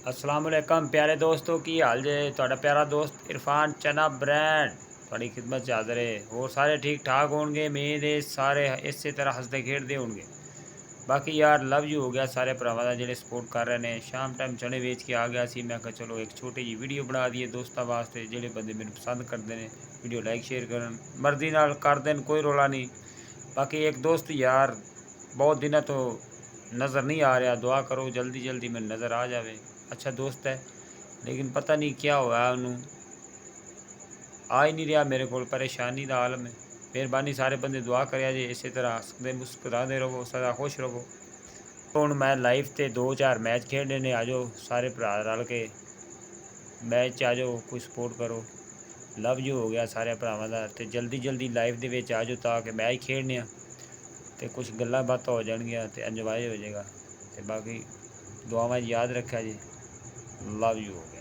अस्सलाम वालेकुम प्यारे दोस्तों की हाल जे ਤੁਹਾਡਾ प्यारा दोस्त इरफान चना ब्रांड ਤੁਹਾਡੀ ਖਿਦਮਤ 'ਚ ਹਾਜ਼ਰ ਹੈ। ਹੋਰ ਸਾਰੇ ਠੀਕ ਠਾਕ ਹੋਣਗੇ, ਉਮੀਦ ਹੈ ਸਾਰੇ ਇਸੇ ਤਰ੍ਹਾਂ ਹੱਸਦੇ ਖੇਡਦੇ ਹੋਣਗੇ। ਬਾਕੀ ਯਾਰ ਲਵ ਯੂ ਹੋ ਗਿਆ ਸਾਰੇ ਭਰਾਵਾਂ ਦਾ ਜਿਹੜੇ ਸਪੋਰਟ ਕਰ ਰਹੇ ਨੇ। ਸ਼ਾਮ ਟਾਈਮ ਚਣੇ ਵੇਚ ਕੇ ਆ ਗਿਆ ਸੀ, ਮੈਂ ਕਿਹਾ ਚਲੋ ਇੱਕ ਛੋਟੀ ਜਿਹੀ ਵੀਡੀਓ ਬਣਾ ਦਈਏ ਦੋਸਤਾਂ ਵਾਸਤੇ। ਜਿਹੜੇ ਬੰਦੇ ਮੈਨੂੰ ਪਸੰਦ ਕਰਦੇ ਨੇ ਵੀਡੀਓ ਲਾਈਕ ਸ਼ੇਅਰ ਕਰਨ, ਮਰਜ਼ੀ ਨਾਲ ਕਰ ਦੇਣ, ਕੋਈ ਰੌਲਾ ਨਹੀਂ। ਬਾਕੀ ਇੱਕ ਦੋਸਤ ਯਾਰ ਬਹੁਤ ਦਿਨਾਂ ਤੋਂ नज़र नहीं आ रहा, दुआ करो जल्दी जल्दी में नज़र आ जाए। अच्छा दोस्त है लेकिन पता नहीं क्या हुआ उन्होंने, आ ही नहीं रहा मेरे को, परेशानी का आलम है। मेहरबानी सारे बंदे दुआ करिया जे, इस तरह हसते मुस्कुराते रहो, सदा खुश रहो। हुण मैं लाइव ते 2-4 मैच खेडने ने, आ जाओ सारे भरा रल के मैच आ जाओ, कोई सपोर्ट करो। लव यू हो गया सारे भरावां दा, ते जल्दी जल्दी लाइव दे विच आ जाओ ताकि मैच खेडने तो कुछ गल्लां बातां हो जाएगियां तो इंजॉय हो जाएगा। तो बाकी दुआवां याद रखा जी। लव यू हो गया।